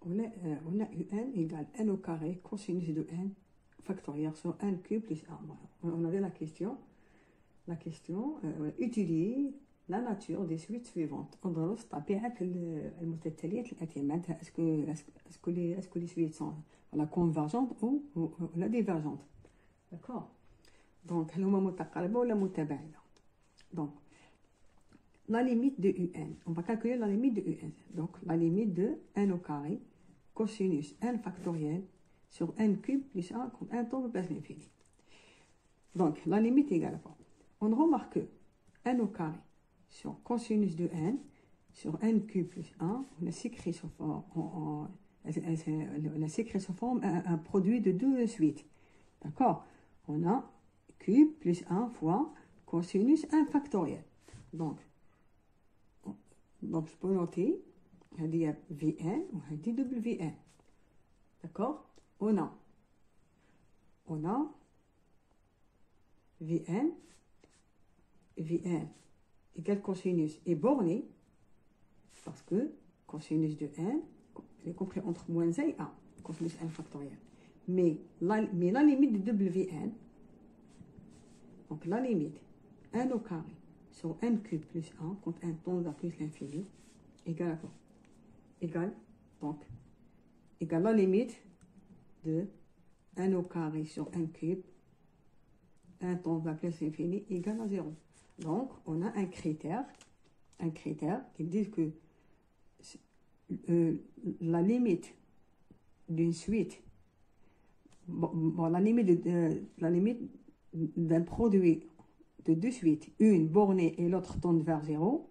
on a un égale n au carré cosinus de n factoriel sur n cube plus 1. On avait la question utilise la nature des suites suivantes. ندرس طبيعة المتتاليات الآتية. معناتها est-ce que les suites sont convergentes ou la divergente. D'accord. Donc هل هما متقاربة ولا متباعدة. Donc la limite de un, on va calculer la limite de un. Donc la limite de n au carré cosinus n factoriel sur n cube plus 1 comme 1 tend vers l'infini. Donc la limite égale à quoi. On remarque que n au carré sur cosinus de n sur n cube plus 1, on a s'écrit sous forme un produit de deux suites. D'accord. On a cube plus 1 fois cosinus 1 factoriel. Donc je peux noter, on dit Vn ou on dit Wn. D'accord. On a Vn égale cosinus est borné parce que cosinus de n est compris entre moins 1 et 1, cosinus 1 factoriel. Mais la limite de Wn, donc la limite n au carré sur n cube plus 1 quand n tend vers plus l'infini égale à quoi. Égale la limite de n au carré sur n cube 1 tend vers plus l'infini égale à 0. Donc on a un critère qui dit que la limite d'une suite, la limite d'un produit de deux suites, une bornée et l'autre tend vers 0,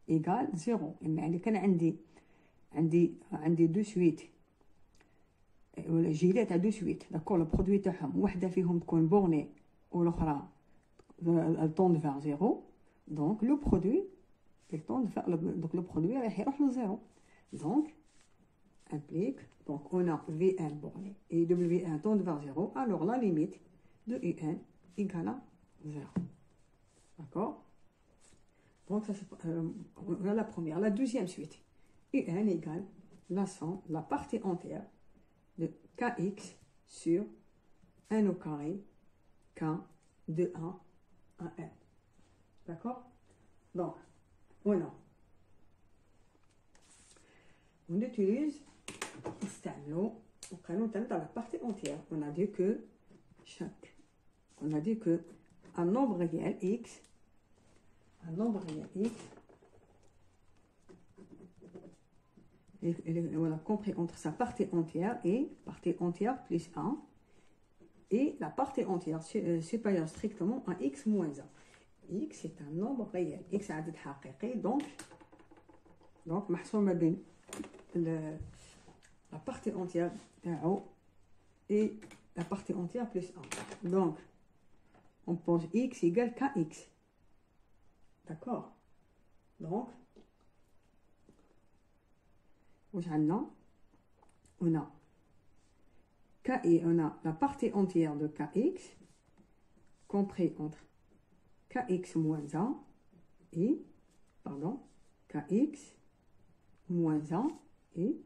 égale 0. يعني كان عندي deux suites ولا جيلات على deux suites. d'accord. le produit تاعهم واحدة فيهم تكون bornée والأخرى elle tend vers 0. donc le produit il tend vers le produit راح يروح ل 0. donc implique donc on a Vn borné et Wn tend vers 0, alors la limite de Un égale à 0. D'accord. Donc ça c'est on a la première. La deuxième suite, Un égale la somme, la partie entière de Kx sur n au carré K de 1 à n. D'accord. Donc on utilise dans la partie entière. On a dit que un nombre réel x, et on a compris entre sa partie entière et partie entière plus 1 et la partie entière supérieure strictement à x moins 1. x est un nombre réel, x عدد حقيقي, donc محصور ما بين la partie entière et la partie entière plus 1. donc on pose x égale kx. D'accord. donc on a k et on a la partie entière de kx compris entre kx moins 1 et kx moins 1 et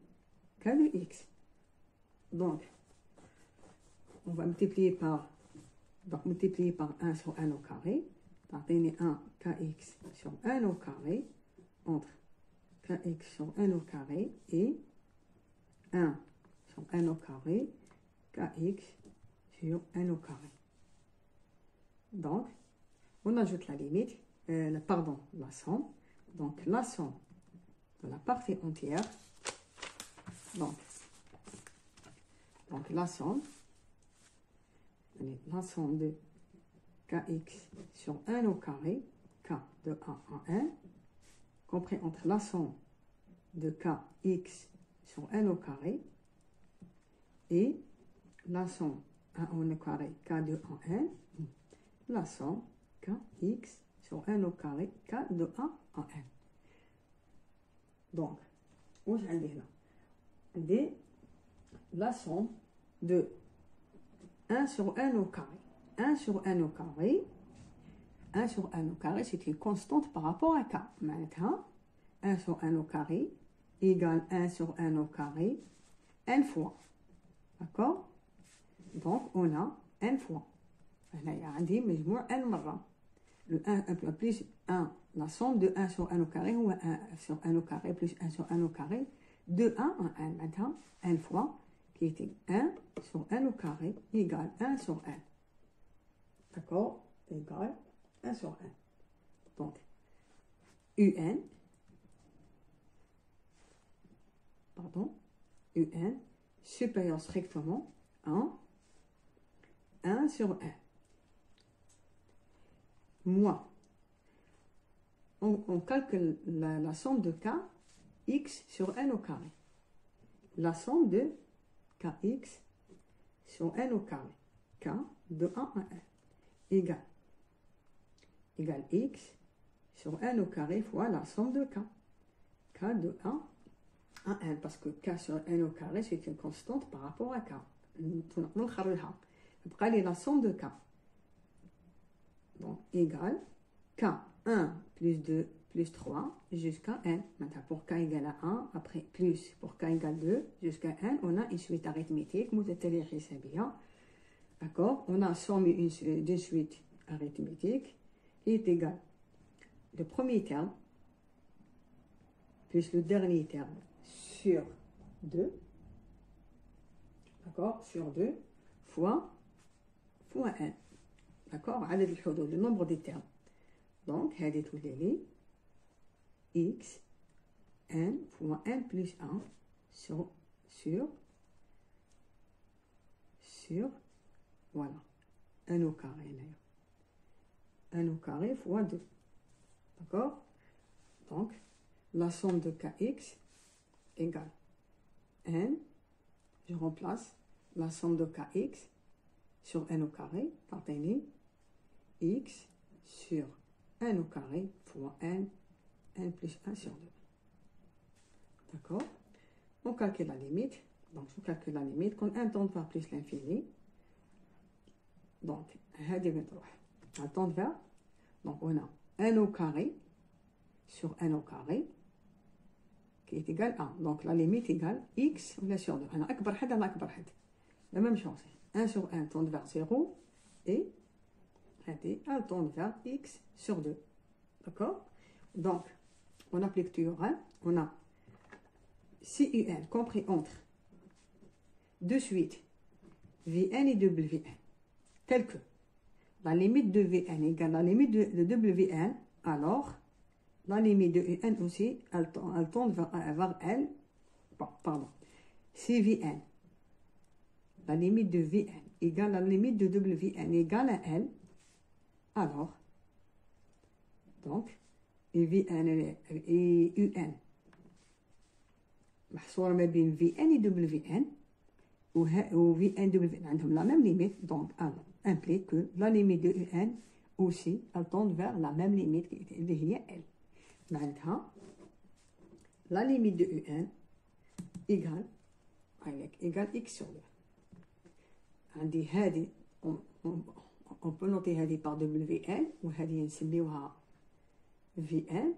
k de x. donc on va multiplier par 1 sur 1 au carré. تعطيني 1 kx sur 1 au carré entre kx sur 1 au carré et 1 sur 1 au carré kx sur 1 au carré. Donc on ajoute la limite, la somme. Donc la somme de la partie entière, donc la somme de kx sur 1 au carré, k de 1 à 1, compris entre la somme de kx sur 1 au carré et la somme 1 au carré, k de 1 à 1, la somme kx sur 1 au carré, k de 1 à 1. donc واش عندي هنا؟ عندي la somme de 1 sur 1 au carré. 1 sur 1 au carré, 1 sur 1 au carré, c'est une constante par rapport à k. معناتها 1 sur 1 au carré égale 1 sur 1 au carré n fois. D'accord? Donc, on a n fois. هنايا عندي مجموع n مرة. Le 1 plus 1, la somme de 1 sur 1 au carré, ou 1 sur 1 au carré plus 1 sur 1 au carré, de 1 en 1. Maintenant, n fois, qui était 1 sur 1 au carré, égale 1 sur 1. D'accord? Égale 1 sur 1. Donc, un, un supérieur strictement à 1 sur 1. Moins. On calcule la somme de k, x sur n au carré. La somme de kx sur n au carré. K de 1 à 1 égale x sur n au carré fois la somme de k. K de 1 à 1, parce que k sur n au carré, c'est une constante par rapport à k. Après, la somme de k. Donc, égale k1 plus 2 plus 3 jusqu'à n. Maintenant, pour k égale à 1, après plus pour k égale 2 jusqu'à n, on a une suite arithmétique. D'accord? On a somme d'une suite arithmétique qui est égale le premier terme plus le dernier terme sur 2. D'accord? Sur 2 fois n. D'accord? Le nombre des termes. Donc, هذه تولي x n fois n plus 1 sur voilà, 1 au carré. 1 au carré fois 2. D'accord? Donc, la somme de kx égale n. Je remplace la somme de kx sur n au carré par x sur n au carré fois n plus 1 sur 2. D'accord? On calcule la limite. Donc, je calcule la limite quand 1 tend vers plus l'infini. Donc, on tend vers. Donc, on a n au carré sur n au carré qui est égal à 1. Donc, la limite égale x sur 2. La même chose. 1 sur 1 tend vers 0 et elle tend vers x sur 2. D'accord? Donc, on applique théorème. On a si un compris entre de suite Vn et Wn, tel que la limite de Vn égale la limite de Wn, alors la limite de Un aussi, elle tend vers L. Pardon. Si Vn, la limite de Vn égale la limite de Wn égale à L, alors, donc, Vn et Un محصورة ما بين Vn et Wn و Vn Wn عندهم la même limite, donc implique que la limite de Un aussi elle tend vers la même limite اللي هي L. معناتها la limite de Un égale x sur 2. عندي هذه on peut noter هذه par Wn وهذه نسميوها Vn.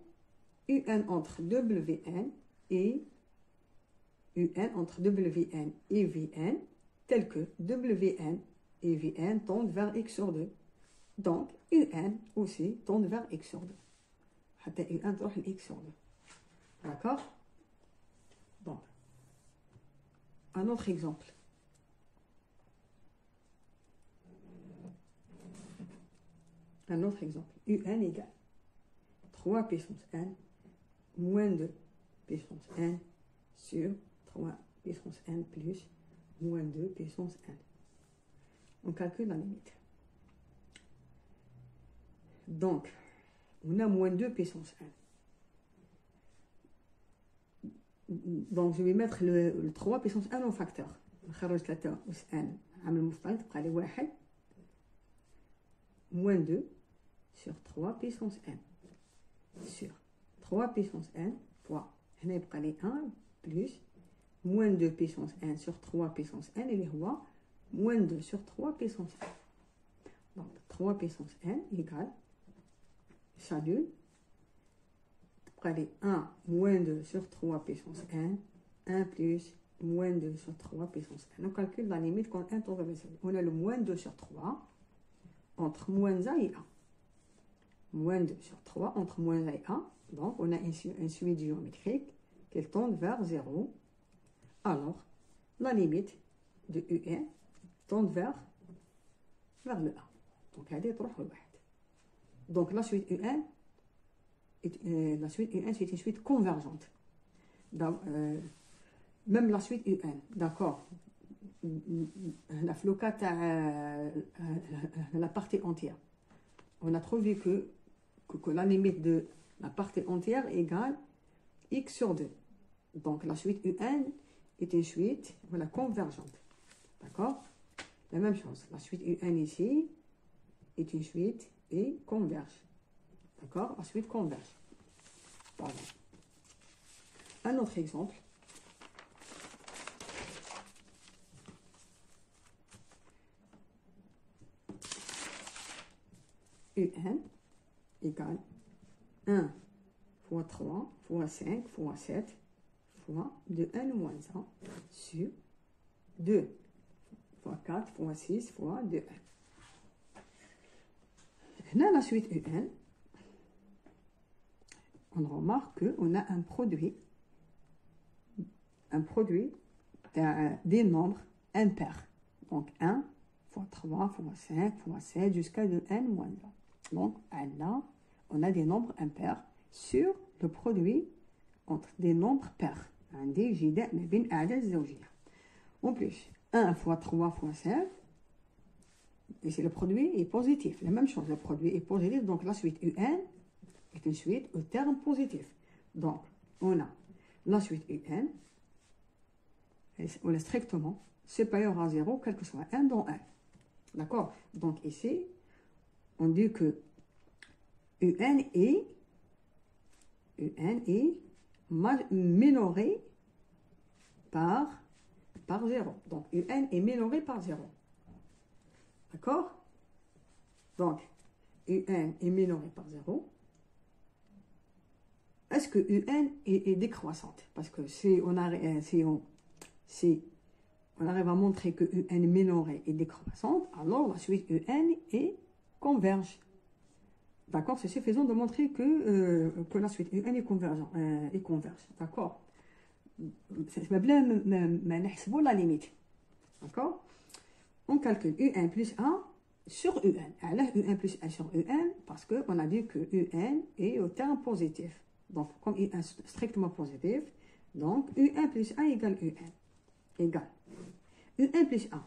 Un entre Wn et Un entre Wn et Vn, tel que Wn et Vn tendent vers x sur 2. Donc, Un aussi tend vers x sur 2. حتى Un تروح x sur 2. D'accord? Donc, un autre exemple. Un autre exemple. Un égale 3 puissance n moins 2 puissance n sur 3 puissance n plus moins 2 puissance n. On calcule la limite. Donc, on a moins 2 puissance n. Donc, je vais mettre le 3 puissance n au facteur. نخرج 3 أس n عامل مفترض تبقى لي 1 moins 2 sur 3 puissance n sur 3 puissance n fois هنا يبقى لي 1 plus moins 2 puissance n sur 3 puissance n اللي هو moins 2 sur 3 puissance n. Donc 3 puissance n égale j'annule تبقى لي 1 moins 2 sur 3 puissance n 1 plus moins 2 sur 3 puissance n. On calcule la limite quand 1 tend vers 0. On a le moins 2 sur 3 entre moins 1 et 1. Moins 2 sur 3 entre moins 1 et 1. Donc, on a une suite géométrique qui tend vers 0. Alors, la limite de UN tend vers le 1. Donc, elle est 1. Donc, la suite UN, c'est une suite convergente. Même la suite UN, d'accord. La flocate, la partie entière. On a trouvé que la limite de la partie entière égale x sur 2. Donc, la suite UN est une suite voilà, convergente. D'accord? La même chose. La suite UN ici est une suite et converge. D'accord? La suite converge. Pardon. Un autre exemple. UN égale 1 fois 3 fois 5 fois 7 fois 2n moins 1 sur 2 fois 4 fois 6 fois 2n. Là, la suite UN, on remarque qu'on a un produit des nombres impairs. Donc 1 fois 3 fois 5 fois 7 jusqu'à 2n moins 1. Donc là, on a des nombres impairs sur le produit entre des nombres pairs. En plus, 1 fois 3 fois 5, et c'est le produit est positif. La même chose, le produit est positif, donc la suite UN est une suite au terme positif. Donc, on a la suite UN, on est strictement supérieur à 0, quel que soit 1 dans 1. D'accord? Donc ici, on dit que UN est minoré par 0. Donc UN est minoré par 0. D'accord? Donc, UN est minoré par 0. Est-ce que UN est décroissante? Parce que si on arrive à montrer que UN est minoré et décroissante, alors la suite UN est converge. D'accord? C'est suffisant de montrer que la suite UN est converge. D'accord? C'est même la limite. D'accord? On calcule UN plus 1 sur UN. Alors, UN plus 1 sur UN, parce qu'on a dit que UN est au terme positif. Donc, comme UN est strictement positif, donc UN plus 1 égale UN. Égale. UN plus 1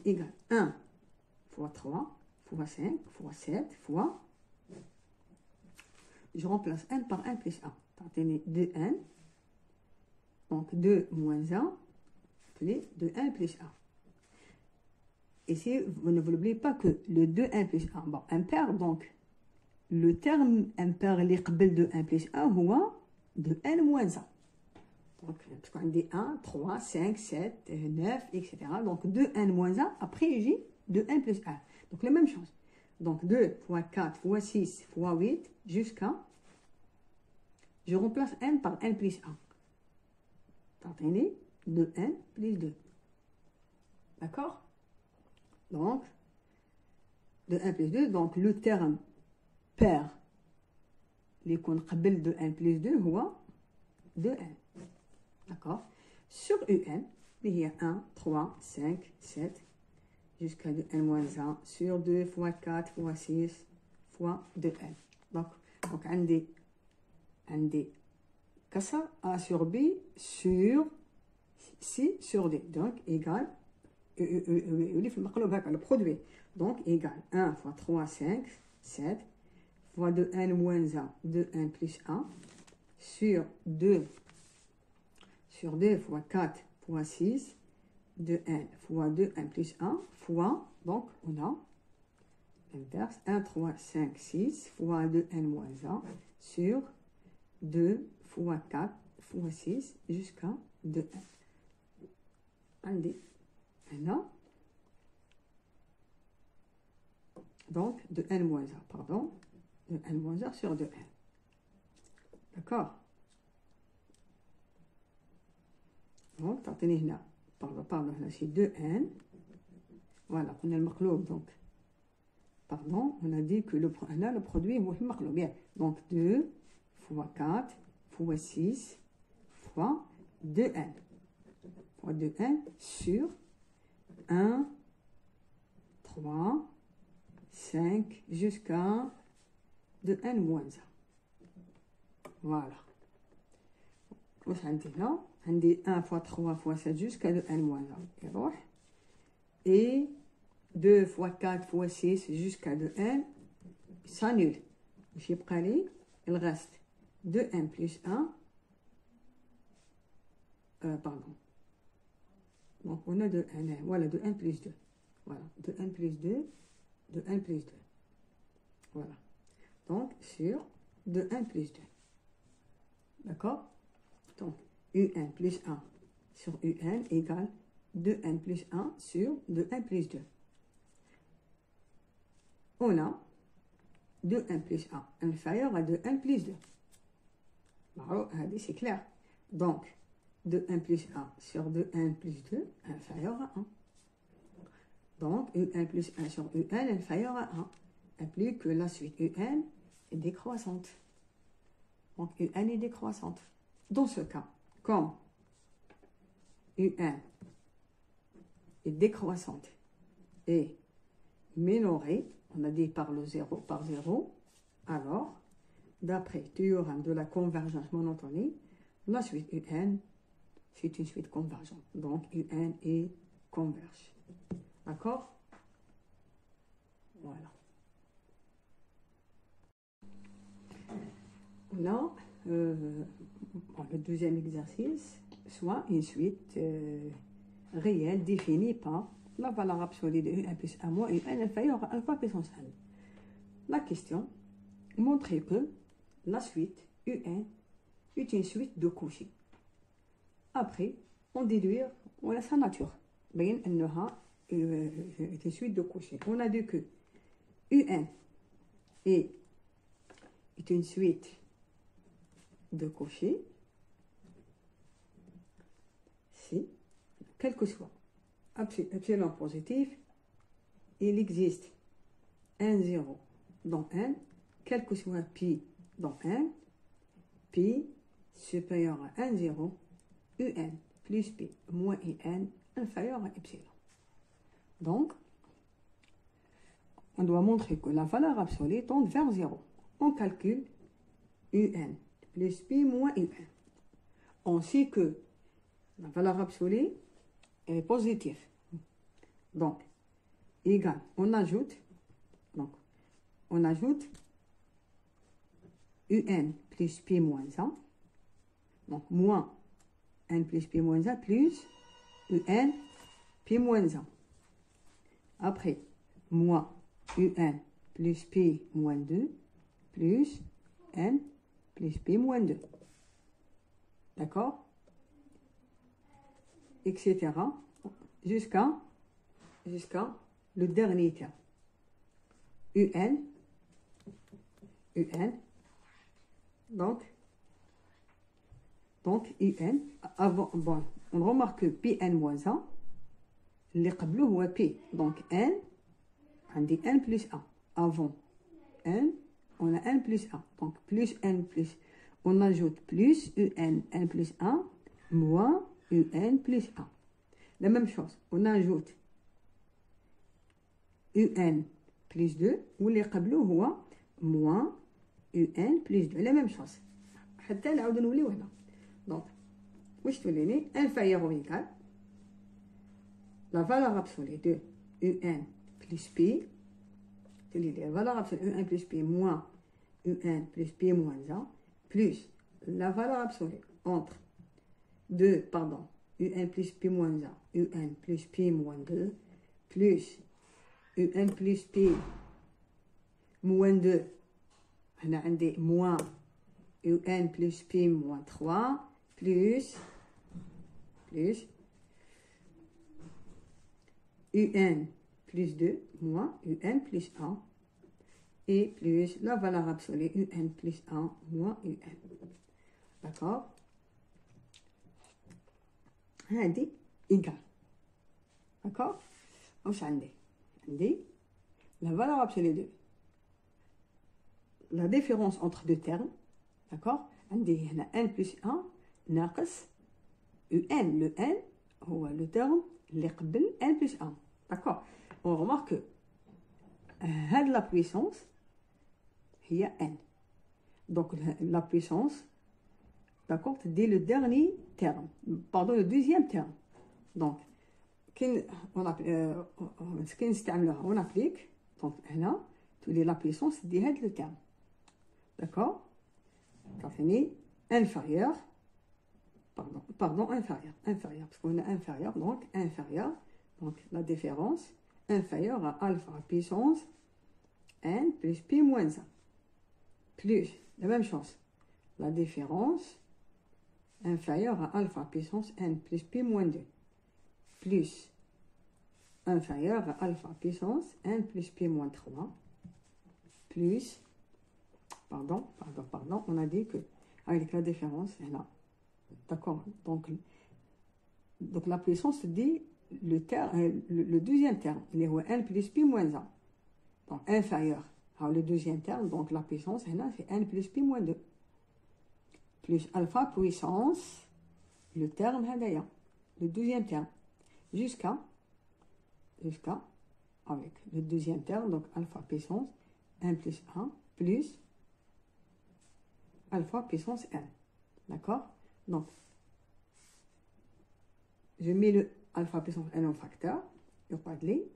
égale 1 fois 3 fois 5 fois 7 fois... Je remplace 1 par 1 plus 1. Tenez 2n. Donc 2 moins 1 plus 2n plus 1. Ici, vous ne vous oubliez pas que le 2n plus 1, bon, impair, donc le terme impair l'éqbel de 1 plus 1, c'est 2n moins 1. Donc, parce qu'on dit 1, 3, 5, 7, 9, etc. Donc 2n moins 1, après j'ai 2n plus 1. Donc la même chose. Donc 2 fois 4 fois 6 fois 8 jusqu'à... Je remplace n par n plus 1. Tenez 2n plus 2. D'accord? Donc, de 1 plus 2, donc le terme pair, les qu'on قبل de 1 plus 2, c'est 2n. D'accord? Sur un, il y a 1, 3, 5, 7, jusqu'à 2n moins 1, sur 2 fois 4 fois 6 fois 2n. Donc un des كسر A sur B sur C sur D. Donc, égal, le produit. Donc, égal 1 fois 3, 5, 7, fois 2n moins 1, 2n plus 1, sur 2 fois 4 fois 6, 2n fois 2n plus 1, fois, donc, on a inverse, 1, 3, 5, 6, fois 2n moins 1, sur 2 fois 4 fois 6 jusqu'à 2n. Maintenant, donc 2n moins 1, pardon, 2n moins 1 sur 2n. D'accord? Donc, pardon, là c'est 2n. Voilà, on a le maqloub, donc. Pardon, on a dit que le produit est le maqloub. Bien, donc 2 fois 4 fois 6 fois 2n. Fois 2n sur 1, 3, 5 jusqu'à 2n moins 1. Voilà. واش عندي هنا عندي 1 fois 3 fois 7 jusqu'à 2n moins 1 يروح et 2 fois 4 fois 6 jusqu'à 2n s'annule باش يبقى لي il reste 2n plus 1 pardon donc on a 2n voilà 2n plus 2 voilà 2n plus 2 2n plus 2 voilà donc sur 2n plus 2 d'accord. Donc, un plus 1 sur un égale 2n plus 1 sur 2n plus 2. On a 2n plus 1 inférieur à 2n plus 2. Bon, c'est clair. Donc, 2n plus 1 sur 2n plus 2 inférieur à 1. Donc, un plus 1 sur un inférieur à 1 implique que la suite un est décroissante. Donc, un est décroissante. Dans ce cas, comme un est décroissante et minorée, on a dit par 0, alors, d'après le théorème de la convergence monotonique, la suite un, c'est une suite convergente. Donc, un est converge. D'accord? Voilà. Là, le deuxième exercice, soit une suite réelle définie par la valeur absolue de un plus 1 moins un inférieur à alpha puissance n. La question montre que la suite un est une suite de Cauchy. Après, on déduit sa nature. Bien, elle aura une suite de Cauchy. On a dit que un est une suite de Cauchy si, quel que soit epsilon positif, il existe un 0 dans n, quel que soit pi dans n, pi supérieur à 1, 0, un plus pi moins un inférieur à epsilon. Donc, on doit montrer que la valeur absolue tend vers 0. On calcule un plus pi moins un. On sait que la valeur absolue est positive. Donc, égal, on ajoute un plus pi moins 1. Donc, moins 1 plus pi moins 1 plus un pi moins 1. Après, moins un plus pi moins 2 plus n plus pi moins 2. D'accord? Etc. Jusqu'à le dernier terme. un. Donc un. Avant, bon, on remarque que Pn moins 1, les قبله هو P. Donc n, on dit n plus 1. Avant n, on a n plus 1. Donc plus n plus, on ajoute plus un, n plus 1, moins un plus 1. La même chose, on ajoute un plus 2, ou les قبله هو moins un plus 2. La même chose. حتى نعاود نوليو هنا. Donc, واش توليني inférieur ou égal la valeur absolue de un plus pi, la valeur absolue un plus pi moins un plus pi moins 1, plus la valeur absolue entre un plus pi moins 1, un plus pi moins 2, plus un plus pi moins 2, on a moins un plus pi moins 3, plus un plus 2 moins un plus 1 et plus la valeur absolue un plus 1 moins un. D'accord? هادي égal. D'accord? واش عندي la valeur absolue de la différence entre deux termes. D'accord? عندي هنا n plus 1 ناقص un. Le n هو le terme اللي قبل n plus 1. D'accord? On remarque que هاد la puissance هي n. Donc la puissance, d'accord, dès le dernier terme, pardon, le deuxième terme. Donc on applique, donc là, la puissance de le terme. D'accord? Inférieur, pardon, inférieur, parce qu'on a inférieur, donc la différence inférieure à alpha puissance n plus p moins 1, plus la même chose, la différence inférieure à alpha puissance n plus p moins 2, plus inférieur à alpha puissance n plus p moins 3, plus, pardon, on a dit que avec la différence, là, d'accord, donc la puissance dit le deuxième terme, il est n plus p moins 1, donc inférieur à le deuxième terme, donc la puissance, là, c'est n plus p moins 2, plus alpha puissance, le terme, le deuxième terme, jusqu'à avec le deuxième terme, donc alpha puissance n plus 1 plus alpha puissance n. D'accord? Donc, je mets le alpha puissance n en facteur, il n'y a pas de lait,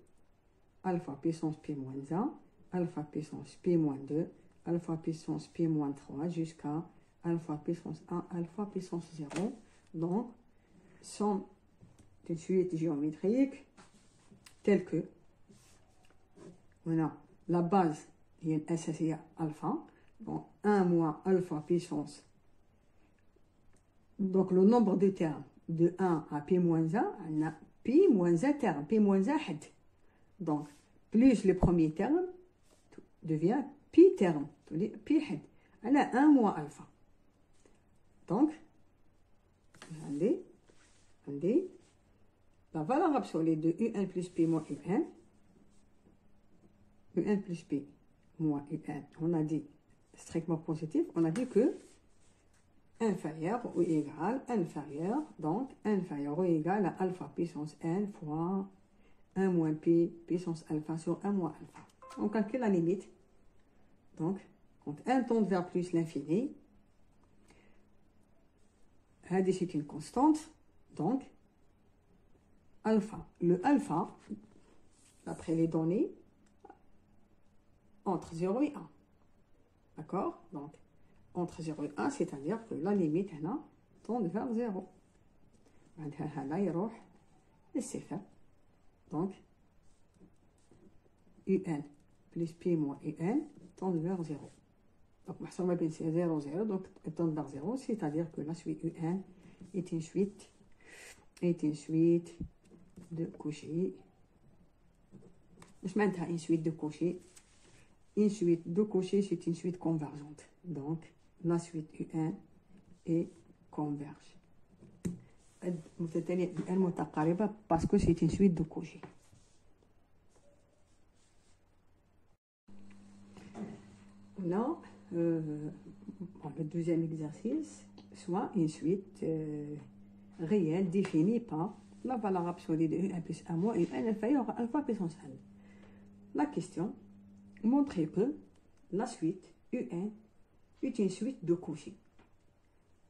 alpha puissance p moins 1, alpha puissance p moins 2, alpha puissance p moins 3, jusqu'à alpha puissance 1, alpha puissance 0. Donc, somme d'une suite géométrique telle que on a la base, il y a une SSI alpha, donc 1 moins alpha puissance, donc le nombre de termes de 1 à p moins 1, on a p moins 1 terme, p moins 1 head. Donc, plus le premier terme devient pi terme, pi head. On a 1 moins alpha. Donc, regardez, la valeur absolue de un plus p moins un plus p moins un, on a dit strictement positif, on a dit que inférieur ou égal, donc inférieur ou égal à alpha puissance n fois 1 moins p puissance alpha sur 1 moins alpha. On calcule la limite. Donc, quand n tend vers plus l'infini, c'est une constante, donc alpha. Le alpha, d'après les données, entre 0 et 1. D'accord? Donc, entre 0 et 1, c'est-à-dire que la limite là, tend vers 0. Là, il roح للصفر. Donc, un plus p moins un tend vers 0. Donc, محصور بين 0 0, donc elle tend vers 0, c'est-à-dire que la suite un est une suite de Cauchy. Je m'entends une suite de Cauchy. Une suite de Cauchy, c'est une suite convergente. Donc, la suite U1 est converge. Parce que c'est une suite de Cauchy. Là, le deuxième exercice, soit une suite réelle définie par la valeur absolue de U1 plus 1 moins U1 inférieur à alpha puissance n. La question montrer que la suite U1 est une suite de Cauchy.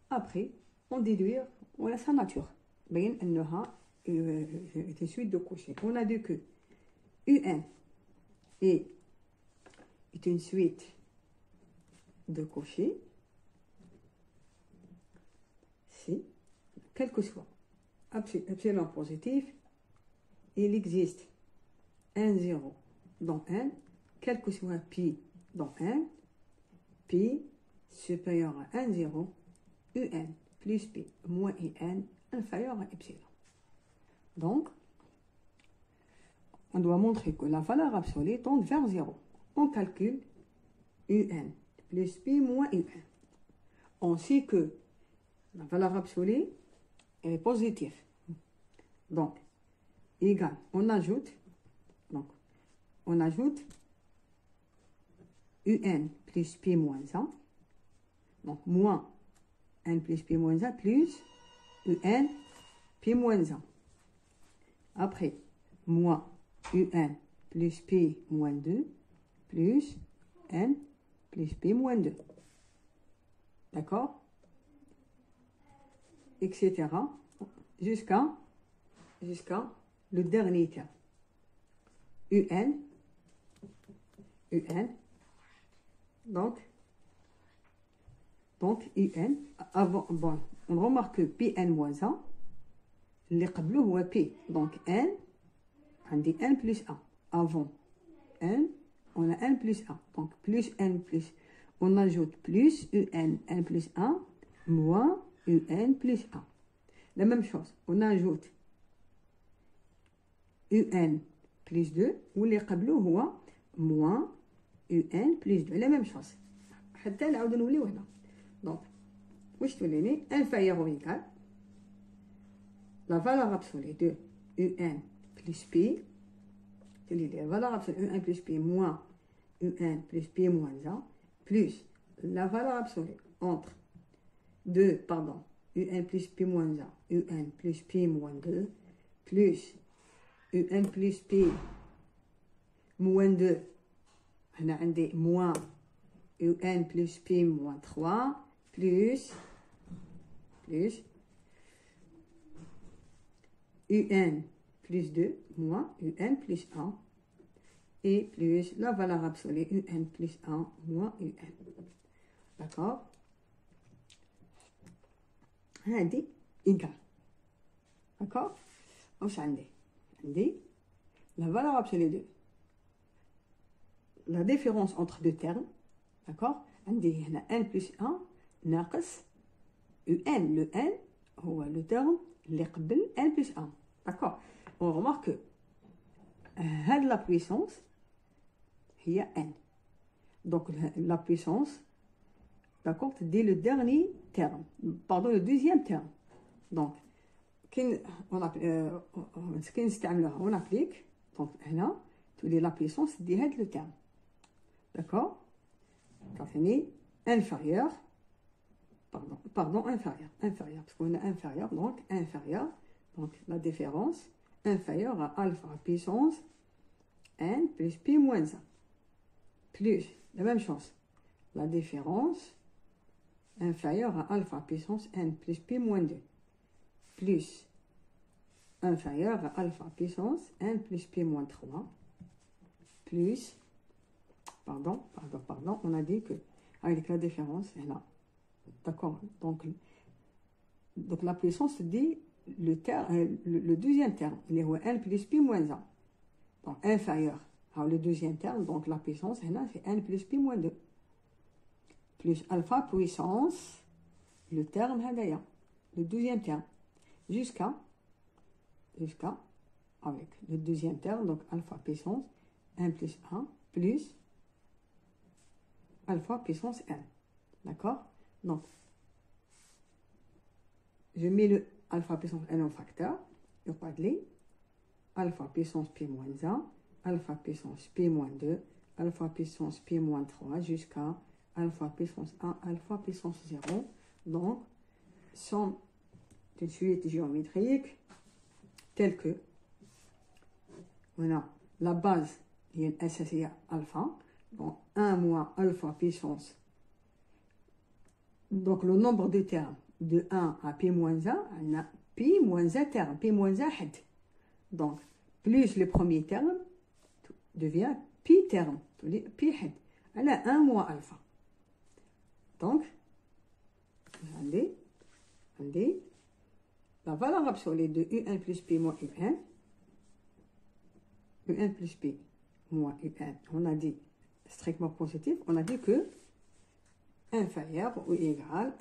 Après, on déduit sa nature. Bien, elle est une suite de Cauchy. On a dit que U1 est une suite de Cauchy si, quel que soit epsilon positif, il existe un 0 dans n, quel que soit pi dans n, pi supérieur à 1 0, un plus p moins un inférieur à epsilon. Donc, on doit montrer que la valeur absolue tend vers 0. On calcule un plus p moins un. On sait que la valeur absolue est positive. Donc, égal, on ajoute un plus p moins 1. Donc, moins n plus p moins 1 plus un p moins 1. Après, moins un plus p moins 2 plus n plus p moins 2. D'accord? Etc. Jusqu'à le dernier terme. un. Donc un. Avant, bon, on remarque que pn moins 1, اللي قبله هو p. Donc n, on dit n plus 1. Avant n, on a n plus 1. Donc plus n plus. On ajoute plus n plus 1, moins un plus 1. La même chose, on ajoute un plus 2, ou اللي قبله هو moins un plus 2. La même chose. حتى نعاود نوليو هنا. Donc, واش توليني inférieur ou égal la valeur absolue de un plus p, la valeur absolue de un plus p moins un plus p moins 1, plus la valeur absolue entre un plus p moins 1, un plus p moins 2, plus un plus p moins 2, on a moins un plus p moins 3, plus un plus 2 moins un plus 1 et plus la valeur absolue un plus 1 moins un. D'accord? هذه égal. D'accord? واش عندي la valeur absolue de la différence entre deux termes. D'accord? عندي هنا n plus 1 ناقص un. Le n هو le terme اللي قبل n plus 1. D'accord? On remarque que la puissance هي n. Donc la puissance, d'accord, dès le dernier terme, pardon, le deuxième terme. Donc on applique, donc هنا تولي la puissance دي هاد le terme. D'accord? Inférieur, inférieur, parce qu'on a inférieur, donc la différence inférieure à alpha puissance n plus p moins 1, plus la même chose, la différence inférieure à alpha puissance n plus p moins 2, plus inférieur à alpha puissance n plus p moins 3, plus, pardon, on a dit que avec la différence, là, d'accord, donc la puissance dit le deuxième terme, il est n plus p moins 1. Donc inférieur à le deuxième terme, donc la puissance, là, c'est n plus p moins 2. Plus alpha puissance, le terme, le deuxième terme, jusqu'à, avec le deuxième terme, donc alpha puissance, n plus 1, plus alpha puissance n. D'accord? Donc, je mets le alpha puissance n en facteur, il n'y a pas de lit. Alpha puissance p moins 1, alpha puissance p moins 2, alpha puissance p moins 3, jusqu'à alpha puissance 1, alpha puissance 0. Donc, somme d'une suite géométrique telle que, on a la base, il y a une SSIA alpha, donc 1 moins alpha puissance. Donc, le nombre de termes de 1 à p moins 1, on a p moins 1 terme, p moins 1 head. Donc, plus le premier terme devient pi terme, pi head. Elle a 1 moins alpha. Donc, regardez, la valeur absolue de un plus p moins un plus p moins un, on a dit strictement positif, on a dit que inférieur ou égal,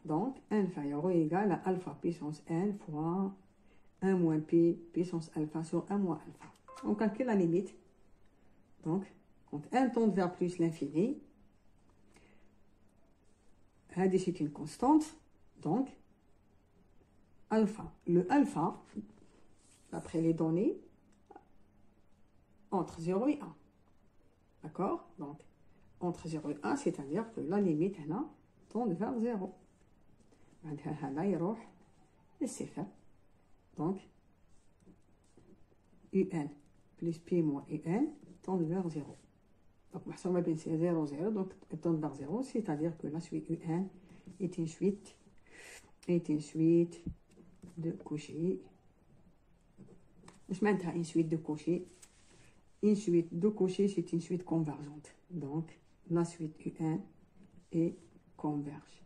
donc inférieur ou égal à alpha puissance n fois 1 moins p puissance alpha sur 1 moins alpha. On calcule la limite. Donc, quand n tend vers plus l'infini, c'est une constante. Donc, alpha. Le alpha, d'après les données, entre 0 et 1. D'accord? Donc, entre 0 et 1, c'est-à-dire que la limite, هنا, tend vers 0. هذا يروح للصفر. Donc, UN plus P moins UN tend vers 0. Donc, محسومة بين 0 0, donc elle tend vers 0, c'est-à-dire que la suite UN est une suite de Cauchy. Je معناتها une suite de Cauchy. Une suite de Cauchy, c'est une suite convergente. Donc, la suite UN est converge.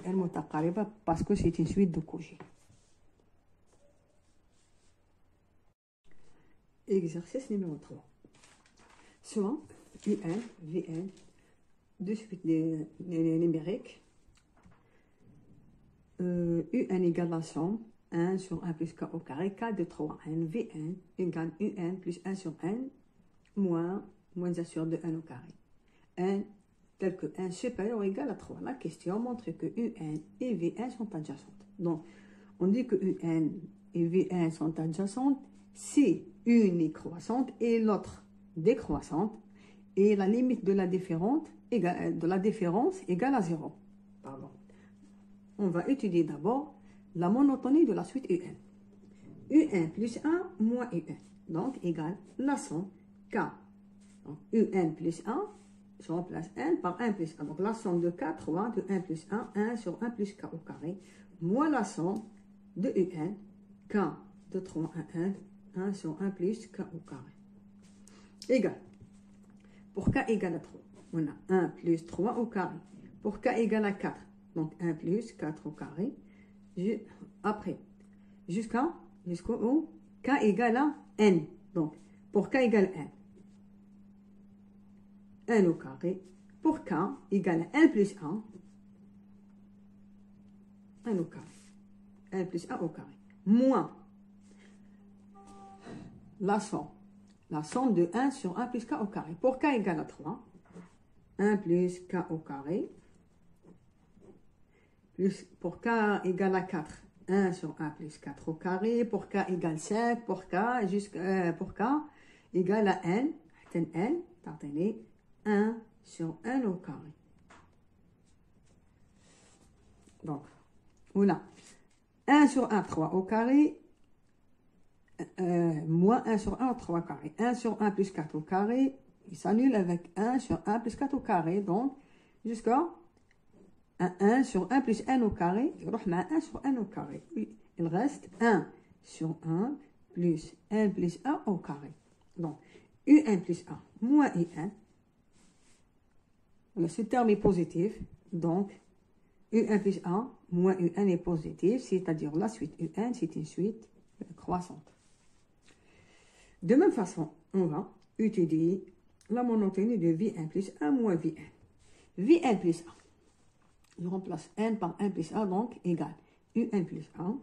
المتقاربة parce que c'est une suite de Cauchy. Exercice numéro 3. Soit UN, VN, deux suites numériques. UN égale la somme 1 sur 1 plus K au carré, K de 3, N, VN égale UN plus 1 sur N moins 1 sur 2, N au carré. N tel que N supérieur ou égal à 3. La question montre que UN et VN sont adjacentes. Donc, on dit que UN et VN sont adjacentes si une est croissante et l'autre décroissante et la limite de la différence égale à 0. Pardon. On va étudier d'abord la monotonie de la suite UN. UN plus 1 moins UN. Donc, égale la somme K. Donc, UN plus 1, je remplace N par 1 plus 1. Donc, la somme de K, 3, de 1 plus 1, 1 sur 1 plus K au carré, moins la somme de UN, K de 3, 1 sur 1 plus K au carré. Égal. Pour K égale à 3, on a 1 plus 3 au carré. Pour K égale à 4, donc 1 plus 4 au carré. Après, jusqu'au K égale à N. Donc, pour K égale N. 1 au carré. Pour K égale à 1 plus 1. 1 au carré. 1 plus 1 au carré. Moins la somme de 1 sur 1 plus K au carré. Pour K égale à 3. 1 plus K au carré. Plus, pour K égale à 4. 1 sur 1 plus 4 au carré. Pour K égale 5. Pour K égale à N. N, t'entendez, 1 sur 1 au carré. Donc, on a 1 sur 1, 3 au carré, moins 1 sur 1, 3 au carré. 1 sur 1 plus 4 au carré, il s'annule avec 1 sur 1 plus 4 au carré. Donc, jusqu'à 1 sur 1 plus 1 au carré, il y aura 1 sur 1 au carré. Il reste 1 sur 1 plus 1 plus 1 au carré. Donc, UN plus 1 moins UN. Ce terme est positif, donc UN plus 1 moins UN est positif, c'est-à-dire la suite UN, c'est une suite croissante. De même façon, on va étudier la monotonie de VN plus 1 moins VN. VN plus 1, je remplace N par 1 plus 1, donc égal UN plus 1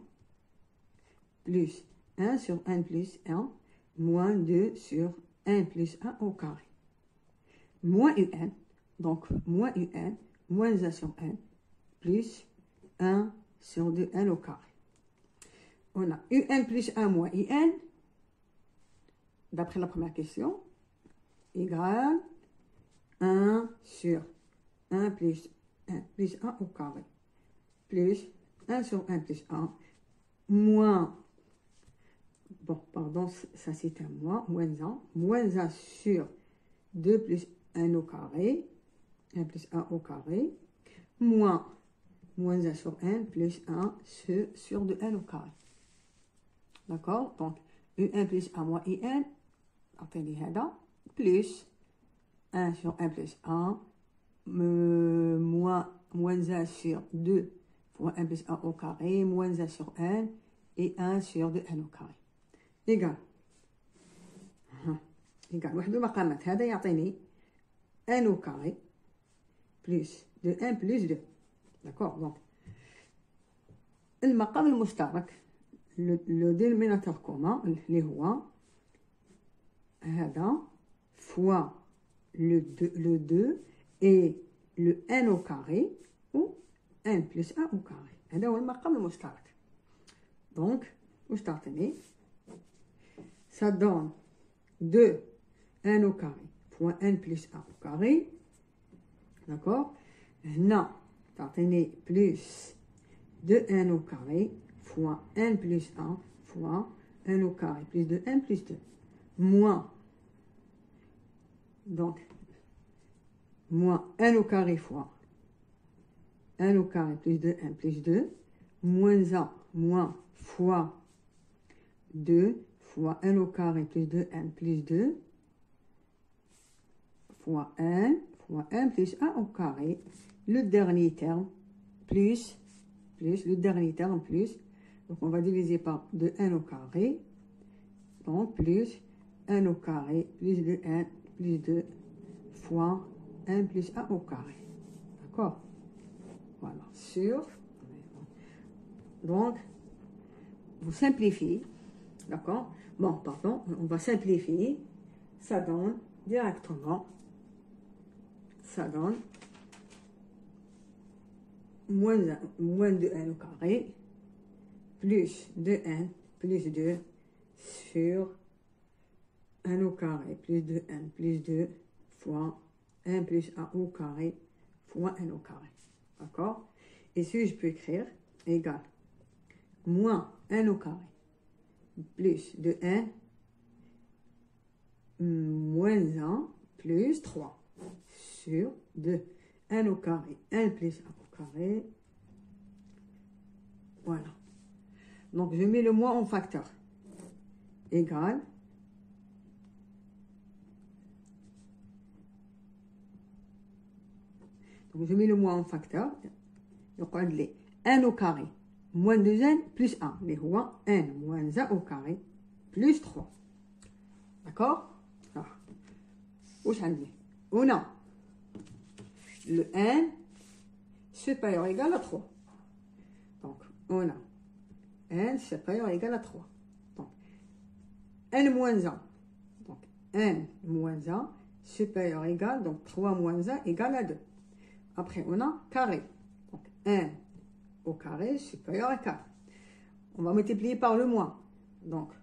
plus 1 sur 1 plus 1 moins 2 sur 1 plus 1 au carré. Moins UN, donc moins UN, moins 1 sur 1, plus 1 sur 2, 1 au carré. On a UN plus 1 moins IN, d'après la première question, égale 1 sur 1 plus 1 au carré, plus 1 sur 1 plus 1, moins, bon, pardon, ça c'est un moins 1 sur 2 plus 1 au carré, 1 plus 1 au carré, moins 1 sur 1 plus 1 sur 2, 1 au carré. D'accord? Donc, UN plus 1 moins IN, plus 1 sur 1 plus 1, moins 1 sur 2 fois 1 plus 1 au carré, moins 1 sur 1 et 1 sur 2, 1 au carré. égal. واحد المقامات هذا يعطيني 1 au carré plus de 1 plus 2. D'accord? Donc, المقام المشترك le dénominateur commun اللي هو هذا fois le 2 et le 1 au carré ou 1 plus 1 au carré. هذا هو المقام المشترك. Donc, واش تعطيني ça donne 2 1 au carré fois 1 plus 1 au carré. D'accord. هنا تعطيني plus 2 1 au carré fois 1 plus 1 fois 1 au carré plus de 1 plus 2 moins, donc moins 1 au carré fois 1 au carré plus de 1 plus 2 moins 1 moins fois 2 fois 1 au carré plus de 1 plus 2 fois 1 plus 1 au carré, le dernier terme plus le dernier terme plus, donc on va diviser par 2 1 au carré, donc plus 1 au carré plus de 1 plus 2 fois 1 plus 1 au carré. D'accord. Voilà, sur. Donc, vous simplifiez. D'accord. Bon, pardon, on va simplifier. Ça donne directement, ça donne moins de 1 au carré plus de 1 plus 2 sur 1 au carré plus de 1 plus 2 fois 1 plus 1 au carré fois 1 au carré. D'accord. Et si je peux écrire égal moins 1 au carré plus de 1 moins 1 plus 3 sur 2 1 au carré 1 plus 1 au carré. Voilà. Donc je mets le moins en facteur égal donc je mets le moins en facteur donc 1 au carré moins 2n plus 1 mais هو n moins 1 au carré plus 3. D'accord. واش عندي هنا le n supérieur égal à 3, donc on a n supérieur égal à 3, donc n moins 1, donc n moins 1 supérieur égal, donc 3 moins 1 égale à 2. Après on a carré, donc n au carré supérieur à 4. On va multiplier par le moins, donc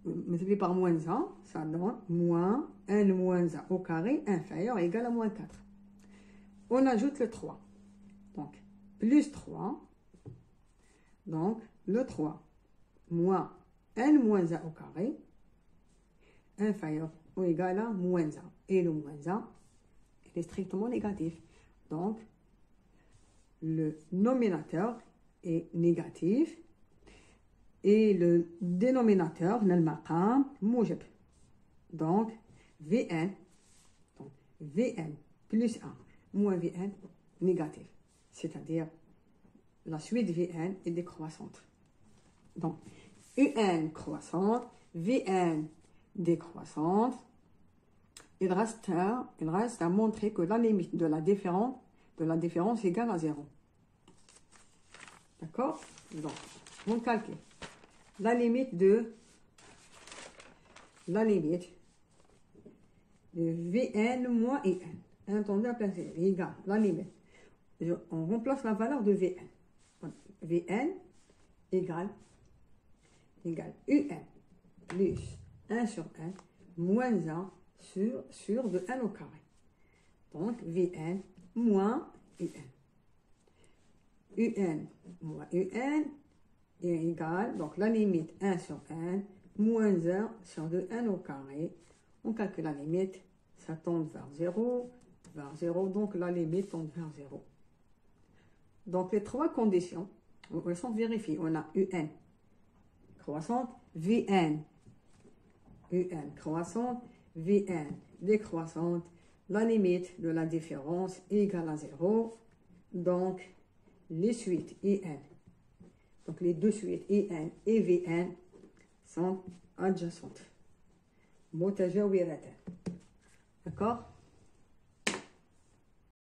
multiplier par moins 1, ça donne moins n moins 1 au carré inférieur égal à moins 4. On ajoute le 3, donc plus 3, donc le 3 moins n moins 1 au carré inférieur ou égal à moins 1. Et le moins 1 est strictement négatif. Donc le nominateur est négatif et le dénominateur le maqam موجب. Donc Vn, donc Vn plus 1 moins Vn négatif, c'est-à-dire la suite Vn est décroissante. Donc Un croissante, Vn décroissante. Il reste à montrer que la limite de la différence égale à 0. D'accord. Donc on calcule la limite de Vn moins In. Attendez à placer égale la limite. On remplace la valeur de Vn. Vn égale Un plus 1 sur 1 moins 1 sur de 1 au carré. Donc Vn moins Un. Un moins Un est égal, donc la limite 1 sur 1 moins 1 sur de 1 au carré. On calcule la limite, ça tend vers 0, donc la limite tend vers 0. Donc les trois conditions, elles sont vérifiées. On a Un croissante, Vn croissante, Vn décroissante, la limite de la différence est égale à 0, donc les suites In, donc les deux suites In et Vn sont adjacentes. متجاورتان. D'accord.